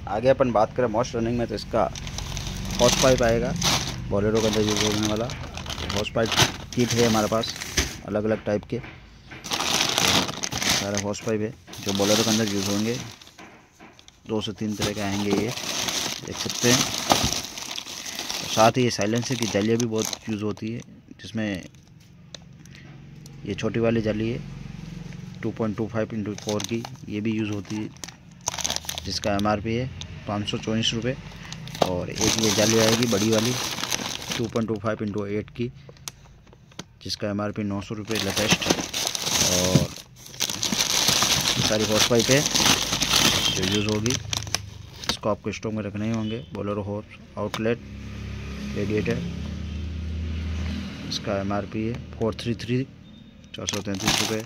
आगे अपन बात करें मोस्ट रनिंग में, तो इसका हॉस पाइप आएगा, बोलेरो के अंदर यूज़ होने वाला हॉस पाइप किट है हमारे पास, अलग अलग टाइप के सारे हॉस पाइप है जो बोलेरो के अंदर यूज़ होंगे। 2 से 3 तरह के आएंगे, ये देख सकते हैं। साथ ही ये साइलेंसर की जालियाँ भी बहुत यूज़ होती है, जिसमें ये छोटी वाली जाली है 2.25x4 की, ये भी यूज़ होती है, जिसका MRP है 524 रुपये। और एक ये जाली आएगी बड़ी वाली 2.25x8 की, जिसका MRP 900 रुपये लेटेस्ट। और सारी हॉर्स पाइप है जो यूज़ होगी, इसको आपको स्टॉक में रखने ही होंगे। बोलेरो हॉर्स आउटलेट रेडिएटर, इसका MRP है 433 रुपये।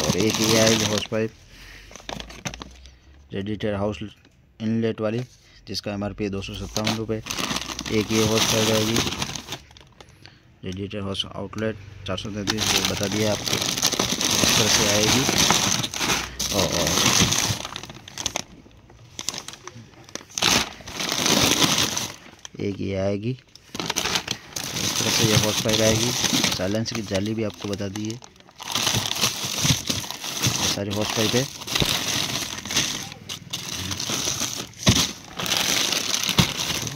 और एक ये आएगी hose pipe radiator house inlet वाली, जिसका MRP है 257 रुपये। एक ये हॉर्स पाइप आएगी रेडिएटर हाउस आउटलेट 433, जो बता दिया आपको, इस तरह से आएगी। और एक ये आएगी, इस तरह से ये हॉर्स पाइप आएगी। साइलेंस की जाली भी आपको बता दी है, सारी हॉर्स पाइप है।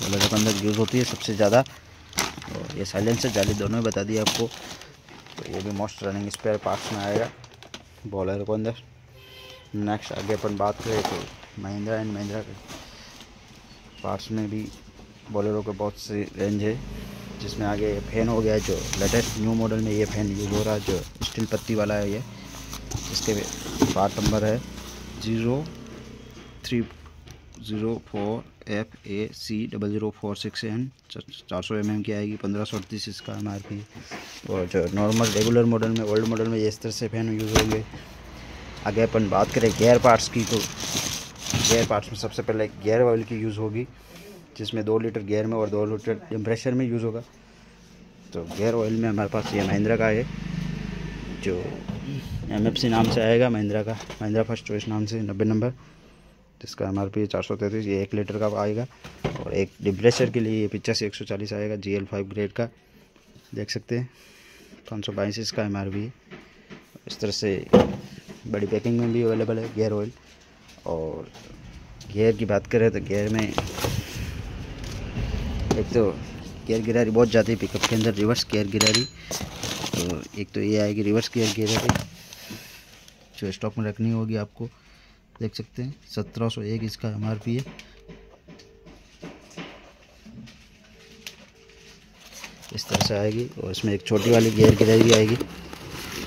बोलेरो के अंदर यूज़ होती है सबसे ज़्यादा, और ये साइलेंसर जाली दोनों ही बता दिए आपको। तो ये भी मोस्ट रनिंग स्पेयर पार्ट्स में आएगा बोलेरो के अंदर। नेक्स्ट आगे अपन बात करें तो महिंद्रा एंड महिंद्रा के पार्ट्स में भी बोलेरो के बहुत से रेंज है, जिसमें आगे फैन हो गया, जो लेटेस्ट न्यू मॉडल में ये फैन यूज़ हो रहा है, जो स्टील पत्ती वाला है ये, इसके पार्ट नंबर है 0304FAC0046N। 400 mm की आएगी, 1538 इसका MRP। और जो नॉर्मल रेगुलर मॉडल में, ओल्ड मॉडल में ये इस तरह से फैन यूज़ होंगे। आगे अपन बात करें गियर पार्ट्स की, तो गियर पार्ट्स में सबसे पहले गियर ऑयल की यूज़ होगी, जिसमें 2 लीटर गियर में और 2 लीटर कंप्रेसर में यूज़ होगा। तो गियर ऑयल में हमारे पास ये महिंद्रा का है, जो MFC नाम से आएगा, महिंद्रा का, महिंद्रा फर्स्ट चॉइस नाम से 90 नंबर, जिसका MRP 433, ये 1 लीटर का आएगा। और एक डिप्रेशर के लिए ये 85-140 आएगा, GL5 ग्रेड का, देख सकते हैं 522 इसका MRP है। इस तरह से बड़ी पैकिंग में भी अवेलेबल है गियर ऑयल। और गियर की बात करें तो गियर में एक तो गियर गिरारी बहुत जाती है पिकअप के अंदर, रिवर्स गियर गिरारी। तो एक तो ये आएगी रिवर्स गियर गिरारी, जो स्टॉक में रखनी होगी आपको, देख सकते हैं 1701 इसका MRP है। इस तरह से आएगी। और इसमें एक छोटी वाली गियर गिरारी भी आएगी,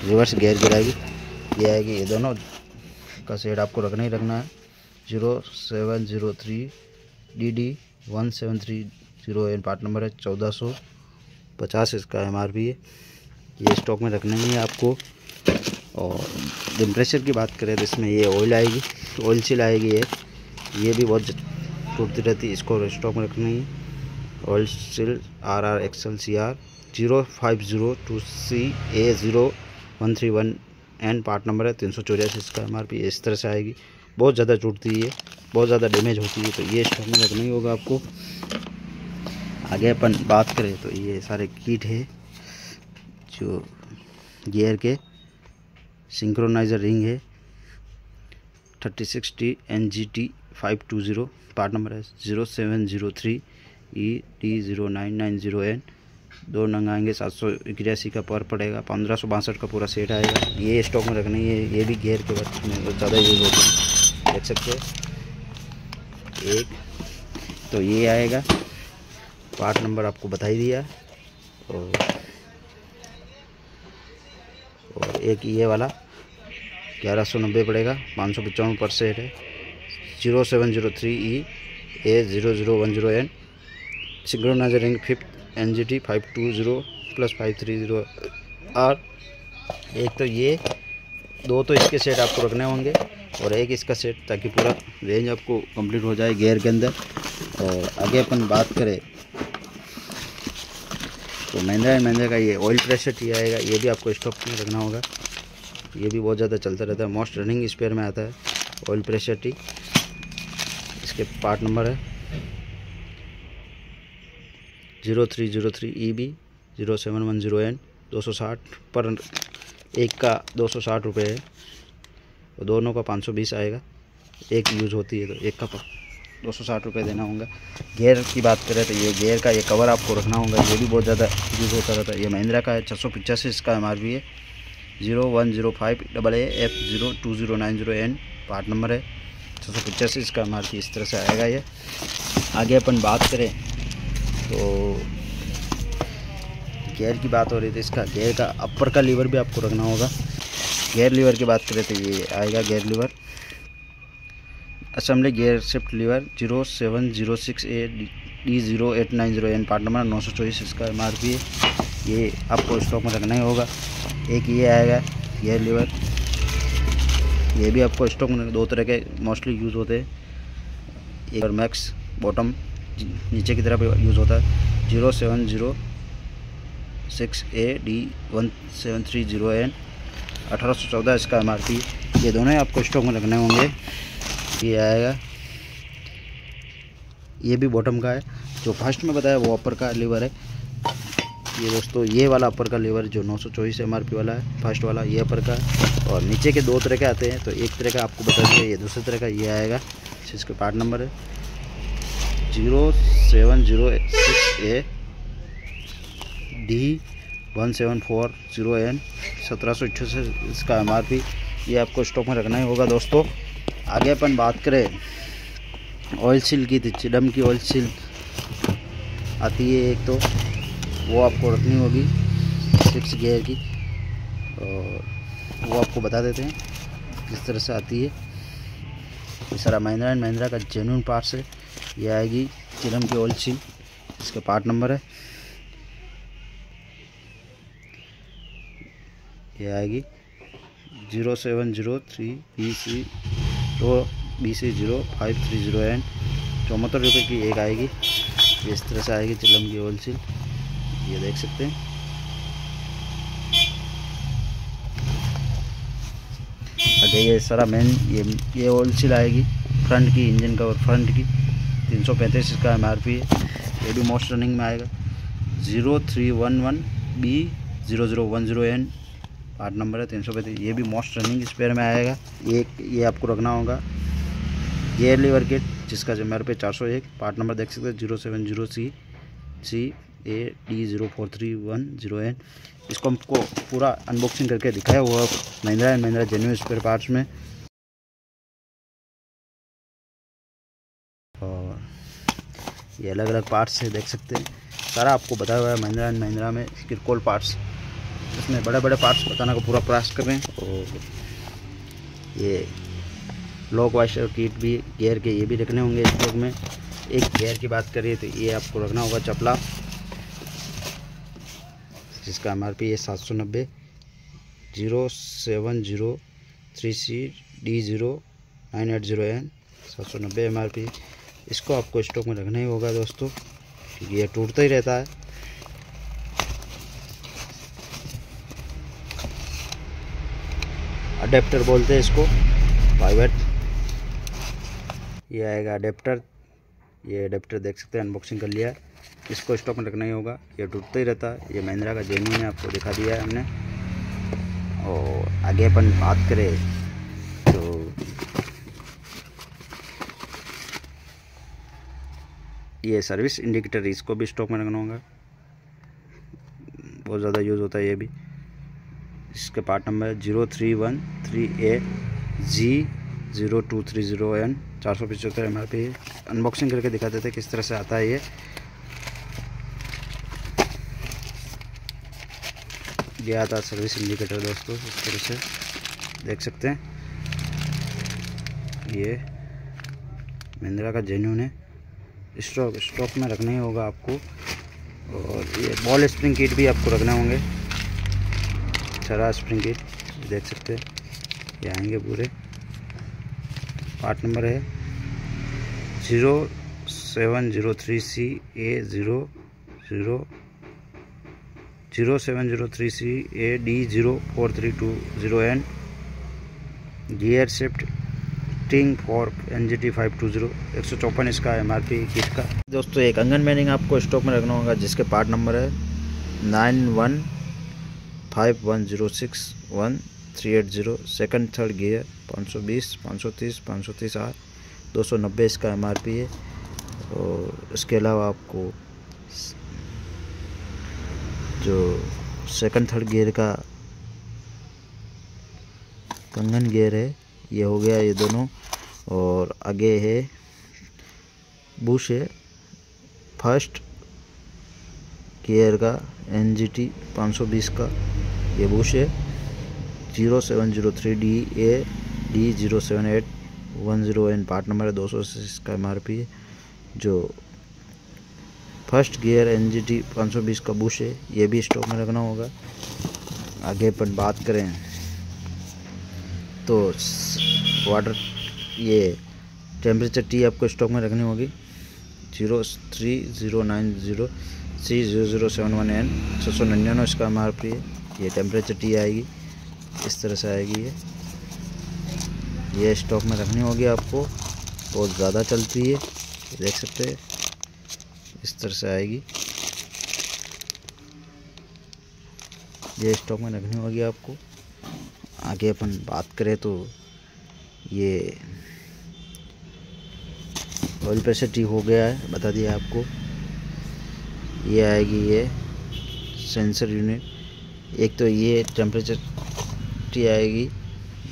रिवर्स गियर गिरारी ये आएगी। ये दोनों का सेट आपको रखना ही रखना है। 0703 DD1730N पार्ट नंबर है, 1450 इसका MRP है। ये स्टॉक में रखना ही है आपको। और कंप्रेसर की बात करें तो इसमें ये ऑयल आएगी, ऑयल सील आएगी, ये भी बहुत टूटती रहती है, इसको स्टॉक में रखना ही है। Oil seal RRXLCR 0502CA0131N part number है, 384 इसका MRP। इस तरह से आएगी, बहुत ज़्यादा टूटती है, बहुत ज़्यादा डैमेज होती है, तो ये स्टॉक में रखना ही होगा आपको। आगे अपन बात करें तो ये सारे किट है, जो गियर के सिंक्रोनाइजर रिंग है 3060 NGT 520 पार्ट नंबर है 0703 ED0990N। 2 नंग आएंगे, 781 का पर पड़ेगा, 1562 का पूरा सेट आएगा। ये स्टॉक में रखना है, ये भी गियर के वक्त में बहुत ज़्यादा यूज़ होता है, देख सकते हैं। एक तो ये आएगा, पार्ट नंबर आपको बता ही दिया। और एक ये वाला 1190 पड़ेगा, 595 पर सेट है, 0703 EA0010N। Synchroniser ring 5th NGT 520+530R। एक तो ये 2 तो इसके सेट आपको रखने होंगे, और एक इसका सेट, ताकि पूरा रेंज आपको कंप्लीट हो जाए गियर के अंदर। और आगे अपन बात करें तो महिंद्रा का ये ऑयल प्रेशर टी आएगा, ये भी आपको स्टॉक में रखना होगा, ये भी बहुत ज़्यादा चलता रहता है, मोस्ट रनिंग स्पेयर में आता है ऑयल प्रेशर टी। इसके पार्ट नंबर है 0303 EB 0710N। 260 पर एक का 260 रुपये है, तो दोनों का 520 आएगा। एक यूज़ होती है तो एक का 260 रुपये देना होगा। गियर की बात करें तो ये गियर का ये कवर आपको रखना होगा, ये भी बहुत ज़्यादा यूज़ होता रहता है। ये महिंद्रा का है, 685 इसका MRP है। 0105FF02090N पार्ट नंबर है। 685 इसका MRP इस तरह से आएगा ये। आगे अपन बात करें तो गियर की बात हो रही थी, इसका गियर का अपर का लीवर भी आपको रखना होगा। गियर लीवर की बात करें तो ये आएगा gear lever assembly gear shift lever 0706AD0890N part number 924 इसका MRP है। ये आपको स्टॉक में रखना ही होगा। एक ये आएगा गियर लीवर, ये भी आपको स्टॉक में, दो तरह के मोस्टली यूज़ होते हैं। एक मैक्स बॉटम नीचे की तरफ यूज़ होता है 0706AD1730N 1814 इसका MRP। ये दोनों ही आपको स्टॉक में रखने होंगे। ये आएगा, ये भी बॉटम का है। जो फर्स्ट में बताया वो अपर का लीवर है। ये दोस्तों ये वाला अपर का लीवर जो 924 MRP वाला है, फर्स्ट वाला ये अपर का है। और नीचे के दो तरह के आते हैं, तो एक तरह का आपको बता दिया, ये दूसरे तरह का ये आएगा। इसके पार्ट नंबर है 0706AD1740N 1788 इसका MRP। ये आपको स्टॉक में रखना ही होगा दोस्तों। आगे अपन बात करें ऑयल सील की, तो चिडम की ऑयल सील आती है एक, तो वो आपको रखनी होगी 6 गियर की, और वो आपको बता देते हैं किस तरह से आती है। ये सारा महिंद्रा एंड महिंद्रा का जेन्युइन पार्ट्स है। ये आएगी चिडम की ऑयल सील, इसका पार्ट नंबर है, ये आएगी 0703BC0530N 74 रुपये की एक आएगी। ये इस तरह से आएगी चिलम की ऑयल सील, ये देख सकते हैं। आगे ये सारा मेन ये ऑयल सील आएगी फ्रंट की, इंजन कवर फ्रंट की 335 इसका MRP है। ये भी मोस्ट रनिंग में आएगा 0311B0010N पार्ट नंबर है 335। ये भी मोस्ट रनिंग स्पेयर में आएगा। ये आपको रखना होगा। गियर लीवर किट जिसका MRP 401 पार्ट नंबर देख सकते हैं 070CAD043110N। इसको हमको पूरा अनबॉक्सिंग करके दिखाया हुआ Mahindra and Mahindra genuine spare parts में। और ये अलग अलग पार्ट्स है, देख सकते हैं। सारा आपको बताया हुआ है महिंद्रा एंड महिंद्रा में किरकोल पार्ट्स। इसमें बड़े बड़े पार्ट्स बताने का पूरा प्रयास कर रहे हैं। और ये लॉक वाशर किट भी गियर के ये भी रखने होंगे स्टॉक में। एक गियर की बात करिए तो ये आपको रखना होगा चपला, जिसका MRP है 790 0703CD0980N 790 MRP। इसको आपको स्टॉक में रखना ही होगा दोस्तों, क्योंकि ये टूटता ही रहता है। अडेप्टर बोलते हैं इसको, पाइवट। ये आएगा अडेप्टर। ये अडेप्टर देख सकते हैं, अनबॉक्सिंग कर लिया है। इसको स्टॉक में रखना ही होगा, ये टूटता ही रहता है। ये महिंद्रा का जेन्युइन है, आपको दिखा दिया है हमने। और आगे अपन बात करें तो ये सर्विस इंडिकेटर, इसको भी स्टॉक में रखना होगा। बहुत ज़्यादा यूज़ होता है ये भी। इसके part number 0313AG0230N 475 MRP। Unboxing करके दिखा देते किस तरह से आता है ये आता है सर्विस इंडिकेटर दोस्तों, इस तरह से देख सकते हैं। ये महिंद्रा का जेन्युइन है, स्टॉक में रखना ही होगा आपको। और ये बॉल स्प्रिंग किट भी आपको रखने होंगे, सारा स्प्रिंग किट देख सकते हैं। ये आएंगे पूरे। पार्ट नंबर है 0703CAD0432N। Gear shift sting fork NGT 520 154 इसका MRP किट का। दोस्तों एक कंगन बेरिंग आपको स्टॉक में रखना होगा जिसके पार्ट नंबर है 9151061380, सेकंड थर्ड गियर 520 530 530 R 290 इसका MRP है। और इसके अलावा आपको जो सेकंड थर्ड गियर का कंगन गियर है ये हो गया ये दोनों, और आगे है बुश है फर्स्ट गियर का NGT 520 का ये बुश है 0703DA D07810N पार्ट नंबर है 280 इसका MRP है। जो फर्स्ट गियर NGT 520 का बुश है ये भी स्टॉक में रखना होगा। आगे अपन बात करें तो वाटर ये टेम्परेचर टी आपको स्टॉक में रखनी होगी 03090C0071N 699 इसका MRP है। ये टेम्परेचर टी आएगी, इस तरह से आएगी ये स्टॉक में रखनी होगी आपको। बहुत ज़्यादा चलती है, देख सकते हैं इस तरह से आएगी, ये स्टॉक में रखनी होगी आपको। आगे अपन बात करें तो ये ऑयल प्रेशर टी हो गया है, बता दिया आपको। ये आएगी ये सेंसर यूनिट, एक तो ये टेम्परेचर टी आएगी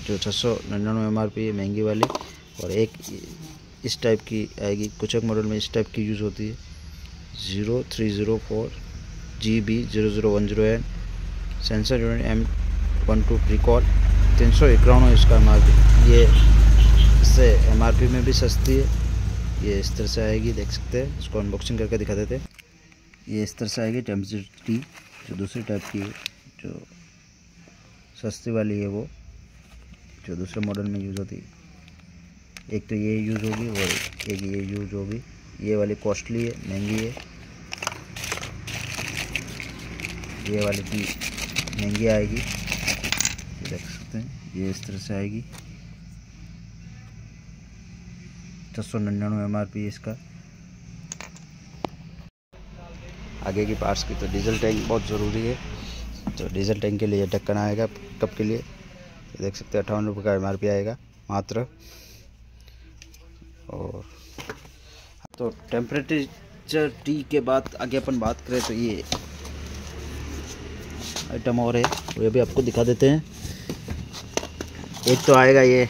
जो 699 MRP है महंगी वाली, और एक इस टाइप की आएगी, कुछ एक मॉडल में इस टाइप की यूज़ होती है 0304GB0010N सेंसर यूनिट M12 प्रीकॉल 391 इसका MRP। ये इससे MRP में भी सस्ती है, ये इस तरह से आएगी, देख सकते हैं। इसको अनबॉक्सिंग करके दिखा देते हैं। ये इस तरह से आएगी टेम्परेचर टी, जो दूसरी टाइप की है, जो सस्ती वाली है वो जो दूसरे मॉडल में यूज़ होती है। एक तो ये यूज़ होगी और एक ये यूज़ होगी। ये वाली कॉस्टली है, महंगी है, ये वाली टी महंगी आएगी, देख सकते हैं। ये इस तरह से आएगी 699 MRP इसका। आगे की पार्ट्स की तो डीजल टैंक बहुत ज़रूरी है, तो डीजल टैंक के लिए ढक्कन आएगा कप के लिए, देख सकते हैं 58 रुपये का MRP आएगा मात्र। और तो टेम्परेचर टी के बाद आगे अपन बात करें तो ये आइटम और है, ये भी आपको दिखा देते हैं। एक तो आएगा ये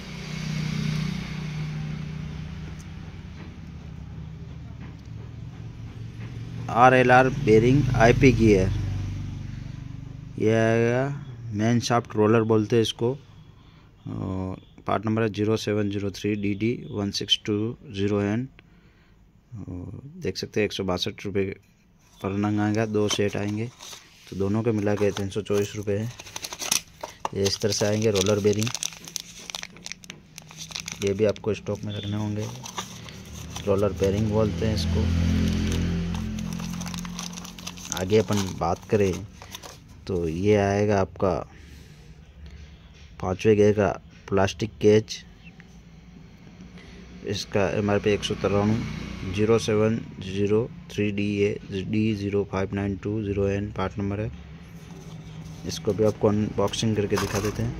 RLR बेरिंग IP गियर, ये आएगा मेन शाफ्ट रोलर बोलते हैं इसको, पार्ट नंबर है 0703DD1620N। देख सकते हैं 162 रुपये पर नंग आएगा, 2 सेट आएंगे तो दोनों के मिला के 324 रुपये है। ये इस तरह से आएंगे रोलर बेरिंग, ये भी आपको स्टॉक में रखने होंगे। रोलर बेरिंग बोलते हैं इसको। आगे अपन बात करें तो ये आएगा आपका 5वें गियर का प्लास्टिक केज, इसका MRP 193 0703DA D05920N part number है। इसको भी आपको अनबॉक्सिंग करके दिखा देते हैं।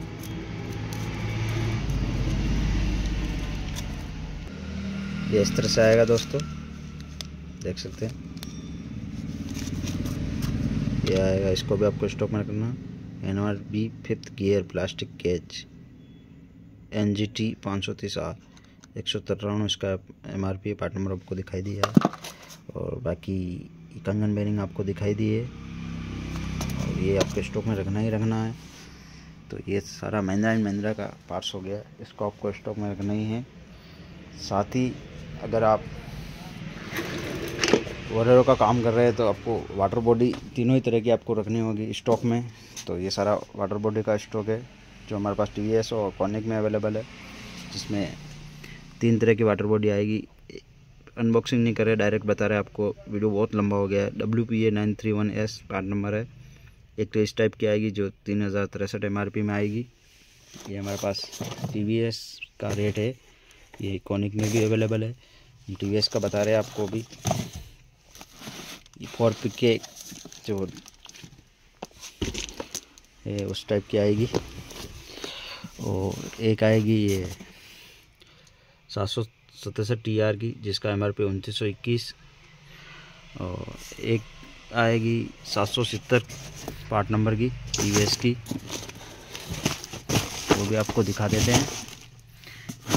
ये इस तरह से आएगा दोस्तों, देख सकते हैं ये आएगा। इसको भी आपको स्टॉक में रखना। MRP 5th gear plastic cage NGT 530R 193 इसका MRP पार्ट नंबर आपको दिखाई दिया है। और बाकी कंगन बेरिंग आपको दिखाई दी है, और ये आपके स्टॉक में रखना ही रखना है। तो ये सारा महिंद्रा एंड महिंद्रा का पार्ट्स हो गया, इसको आपको स्टॉक में रखना ही है। साथ ही अगर आप वरेरो का काम कर रहे हैं तो आपको वाटर बॉडी तीनों ही तरह की आपको रखनी होगी स्टॉक में। तो ये सारा वाटर बॉडी का स्टॉक है जो हमारे पास TVS और कॉनिक में अवेलेबल है, जिसमें 3 तरह की वाटर बॉडी आएगी। अनबॉक्सिंग नहीं कर रहे, डायरेक्ट बता रहे आपको, वीडियो बहुत लंबा हो गया है। WPA 931S पार्ट नंबर है। एक तो इस टाइप की आएगी जो 3063 MRP में आएगी। ये हमारे पास TVS का रेट है ये कॉनिक में भी अवेलेबल है। हम TVS का बता रहे हैं आपको अभी। ये 4 के जो है उस टाइप की आएगी। और एक आएगी ये 767 TR की, जिसका MRP 2921। और एक आएगी 770 पार्ट नंबर की TVS की, वो भी आपको दिखा देते हैं।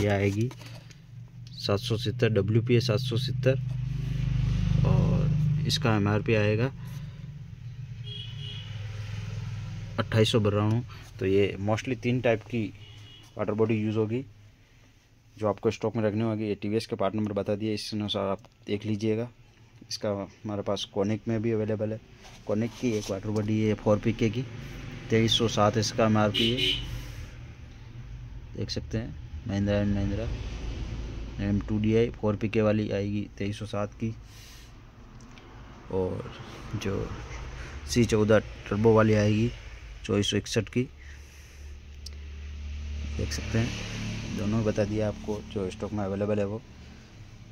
ये आएगी 770 WPA 770 और इसका MRP आएगा 2892। तो ये मोस्टली 3 टाइप की वाटर बॉडी यूज़ होगी जो आपको स्टॉक में रखनी होगी। ये TVS के पार्ट नंबर बता दिए, इस अनुसार आप देख लीजिएगा। इसका हमारे पास कॉनिक में भी अवेलेबल है। कॉनिक की एक वाटर बॉडी है 4 PK की, 2307 इसका MRP है। देख सकते हैं Mahindra and Mahindra M2DI 4 PK वाली आएगी 2307 की। और जो C14 टर्बो वाली आएगी 2461 की। देख सकते हैं दोनों बता दिया आपको जो स्टॉक में अवेलेबल है वो।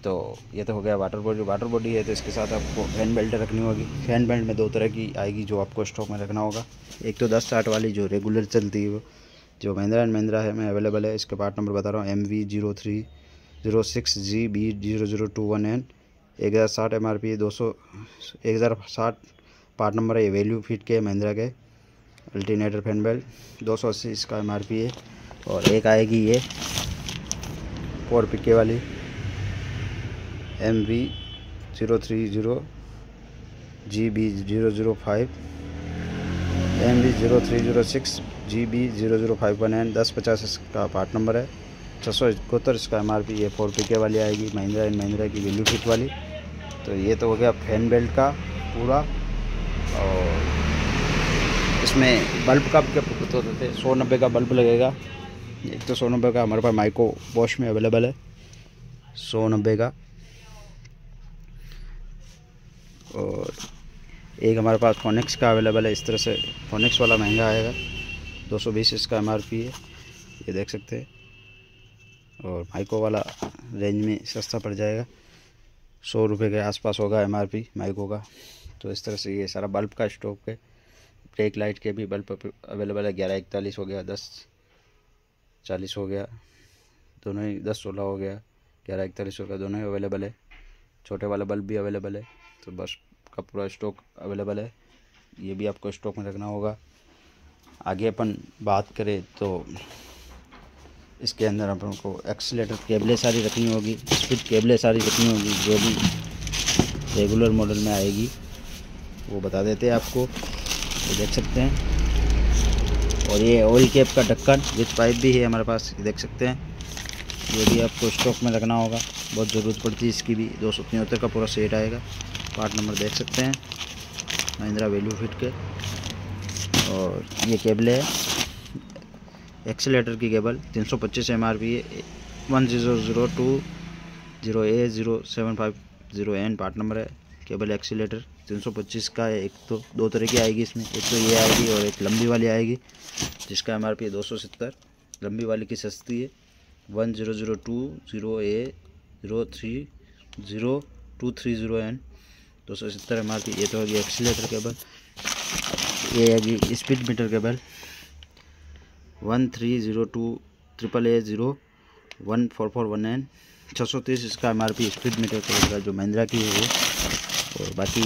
तो ये तो हो गया वाटर बॉडी। वाटर बॉडी है तो इसके साथ आपको फैन बेल्ट रखनी होगी। फैन बेल्ट में 2 तरह की आएगी जो आपको स्टॉक में रखना होगा। एक तो 1060 वाली जो रेगुलर चलती है वो, जो महिंद्रा एंड महिंद्रा है में अवेलेबल है। इसके पार्ट नंबर बता रहा हूँ MV0306GB00221N। 1060 MRP 1060 पार्ट नंबर है। ये वैल्यू फिट के महिंद्रा के अल्टरनेटर फैन बेल्ट 280 इसका MRP है। और एक आएगी ये 4 PK वाली MV030GB005 MV03006GB0051N 1050 इसका पार्ट नंबर है। 671 इसका MRP। ये 4 PK वाली आएगी महिंद्रा एंड महिंद्रा की वैल्यू फिट वाली। तो ये तो हो गया फैन बेल्ट का पूरा। और इसमें बल्ब का क्या तो देते 190 का बल्ब लगेगा। एक तो 190 का हमारे पास माइको बॉश में अवेलेबल है 190 का। और एक हमारे पास फोनिक्स का अवेलेबल है। इस तरह से फोनिक्स वाला महंगा आएगा 220 इसका MRP है, ये देख सकते हैं। और माइको वाला रेंज में सस्ता पड़ जाएगा, 100 रुपये के आसपास होगा MRP माइको का। तो इस तरह से ये सारा बल्ब का स्टॉक है। ब्रेक लाइट के भी बल्ब अवेलेबल है। 1141 हो गया, 1040 हो गया, दोनों ही 1016 हो गया, 1141 हो गया, दोनों ही अवेलेबल है। छोटे वाला बल्ब भी अवेलेबल है। तो बस का पूरा स्टॉक अवेलेबल है। ये भी आपको स्टॉक में रखना होगा। आगे अपन बात करें तो इसके अंदर अपन को एक्सीलेटर केबलें सारी रखनी होगी, स्पीड केबलें सारी रखनी होगी जो भी रेगुलर मॉडल में आएगी वो बता देते हैं आपको। ये देख सकते हैं। और ये ऑयल कैप का ढक्कन विथ पाइप भी है हमारे पास, ये देख सकते हैं। ये भी आपको स्टॉक में रखना होगा, बहुत ज़रूरत पड़ती है इसकी भी। 273 का पूरा सेट आएगा। पार्ट नंबर देख सकते हैं महिंद्रा वैल्यू फिट के। और ये केबल है एक्सीलेटर की केबल 325 MRP है। 100220A0750N पार्ट नंबर है। केबल एक्सीलेटर 325 का है। एक तो 2 तरह की आएगी इसमें, एक तो ये आएगी और एक लंबी वाली आएगी जिसका MRP है 270। लंबी वाली की सस्ती है 100220A030230N 270 MRP। ये तो होगी एक्सीलेटर केबल। ये है स्पीड मीटर केबल 1302AAA01441N 630 इसका MRP स्पीड मीटर केबल जो महिंद्रा की है वो। और बाकी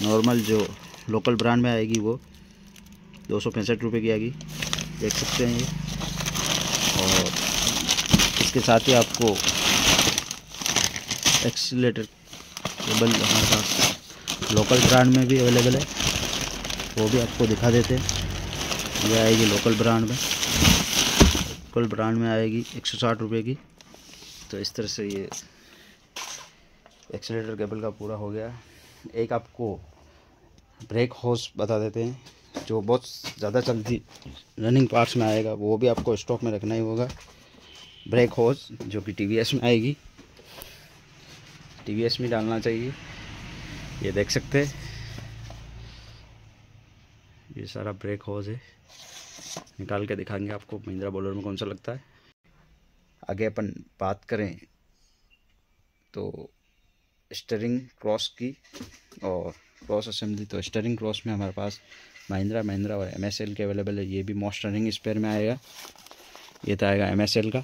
नॉर्मल जो लोकल ब्रांड में आएगी वो 265 रुपये की आएगी, देख सकते हैं ये। और इसके साथ ही आपको एक्सीलेटर केबल हमारे पास लोकल ब्रांड में भी अवेलेबल है, वो भी आपको दिखा देते हैं। ये आएगी लोकल ब्रांड में आएगी 160 रुपये की। तो इस तरह से ये एक्सीलेटर केबल का पूरा हो गया। एक आपको ब्रेक होस बता देते हैं जो बहुत ज़्यादा चलती रनिंग पार्ट्स में आएगा, वो भी आपको स्टॉक में रखना ही होगा। ब्रेक होस जो कि TVS में आएगी, TVS में डालना चाहिए। ये देख सकते हैं ये सारा ब्रेक होस है, निकाल के दिखाएंगे आपको महिंद्रा बोलेरो में कौन सा लगता है। आगे अपन बात करें तो स्टीयरिंग क्रॉस की और क्रॉस असेंबली, तो स्टीयरिंग क्रॉस में हमारे पास महिंद्रा और MSL के अवेलेबल है। ये भी मोस्ट रनिंग स्पेयर में आएगा। ये तो आएगा MSL का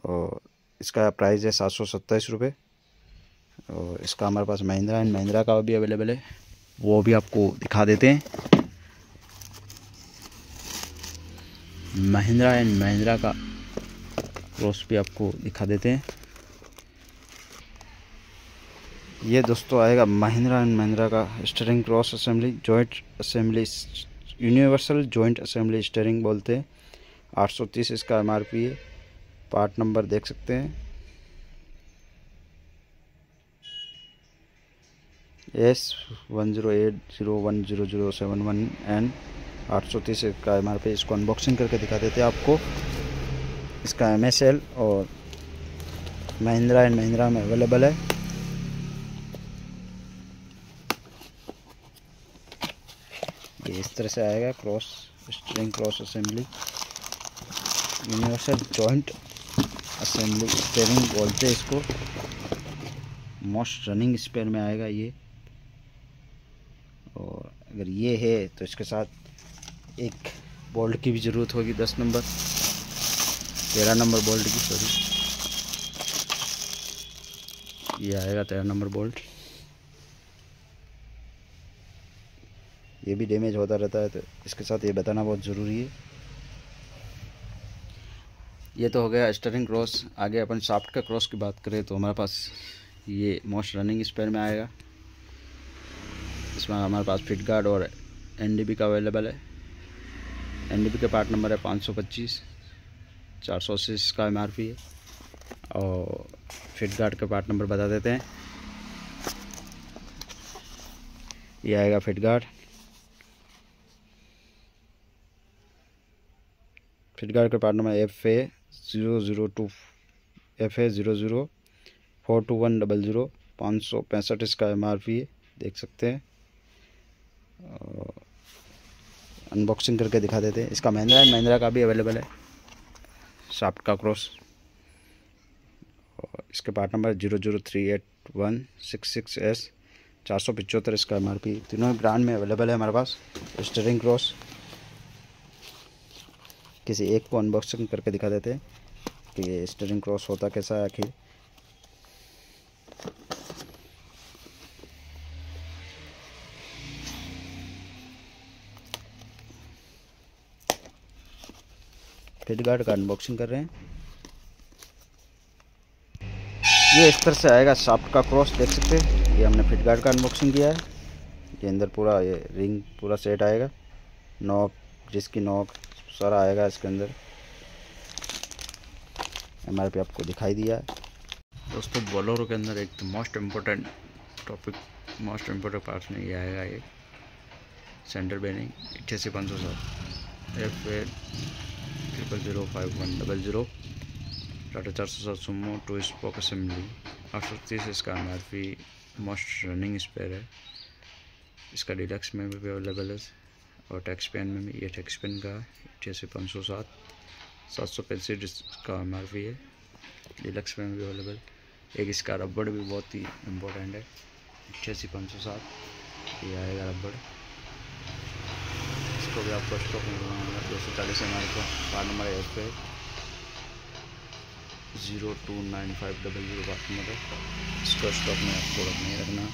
और इसका प्राइस है 727 रुपये। और इसका हमारे पास महिंद्रा का भी अवेलेबल है, वो भी आपको दिखा देते हैं। महिंद्रा का क्रॉस भी आपको दिखा देते हैं। ये दोस्तों आएगा महिंद्रा का steering cross assembly, joint assembly, universal joint assembly steering बोलते हैं। 830 इसका MRP है। पार्ट नंबर देख सकते हैं, S1080100071 एंड 830 का MRP। इसको अनबॉक्सिंग करके दिखा देते हैं आपको। इसका MSL और महिंद्रा में अवेलेबल है। ये इस तरह से आएगा cross steering cross assembly, universal joint assembly steering बोलते हैं इसको। मोस्ट रनिंग स्पेयर में आएगा ये। और अगर ये है तो इसके साथ एक बोल्ट की भी ज़रूरत होगी, 13 नंबर बोल्ट की, सॉरी। ये आएगा 13 नंबर बोल्ट। ये भी डैमेज होता रहता है, तो इसके साथ ये बताना बहुत ज़रूरी है। ये तो हो गया स्टीयरिंग क्रॉस। आगे अपन शाफ्ट का क्रॉस की बात करें तो हमारे पास ये मोस्ट रनिंग स्पेयर में आएगा। इसमें हमारे पास फिट गार्ड और NDB का अवेलेबल है। NDB के पार्ट नंबर है 525, 480 का MRP है। और फिट गार्ड के पार्ट नंबर बता देते हैं। ये आएगा फिट गार्ड। फिट गार्ड का पार्ट नंबर FA0042100, 565 इसका MRP है, देख सकते हैं। अनबॉक्सिंग करके दिखा देते हैं। इसका महिंद्रा का भी अवेलेबल है, शाफ्ट का क्रॉस। और इसके पार्ट नंबर 0038166S, 475 इसका MRP। तीनों ब्रांड में अवेलेबल है हमारे पास स्टीयरिंग क्रॉस। किसी एक को अनबॉक्सिंग करके दिखा देते हैं कि ये स्टीयरिंग क्रॉस होता कैसा है आखिर। फिट गार्ड का अनबॉक्सिंग कर रहे हैं। ये इस तरह से आएगा शाफ्ट का क्रॉस, देख सकते हैं। ये हमने फिट गार्ड का अनबॉक्सिंग किया है। ये अंदर पूरा ये रिंग पूरा सेट आएगा, नॉक, जिसकी नॉक सारा आएगा इसके अंदर। MRP आपको दिखाई दिया है। दोस्तों बोलेरो के अंदर एक most important topic, most important parts में ये आएगा। ये centre bearing 88507 FA00051000, Tata 407 Sumo 2 spoke assembly, 830 इसका MRP। मोस्ट रनिंग स्पेयर है। इसका डिलक्स में भी अवेलेबल है और टैक्स पेन में भी। ये टैक्स पेन का 88507, 765 इसका MRP है। डिलक्स में भी अवेलेबल। एक इसका रबड़ भी बहुत ही इम्पोर्टेंट है, 88507, ये आएगा रबड़। इसको भी आपको स्टॉक में बनाना 240 MR का। Part number FA0295000 part number है। इसको स्टॉक में आपको नहीं रखना।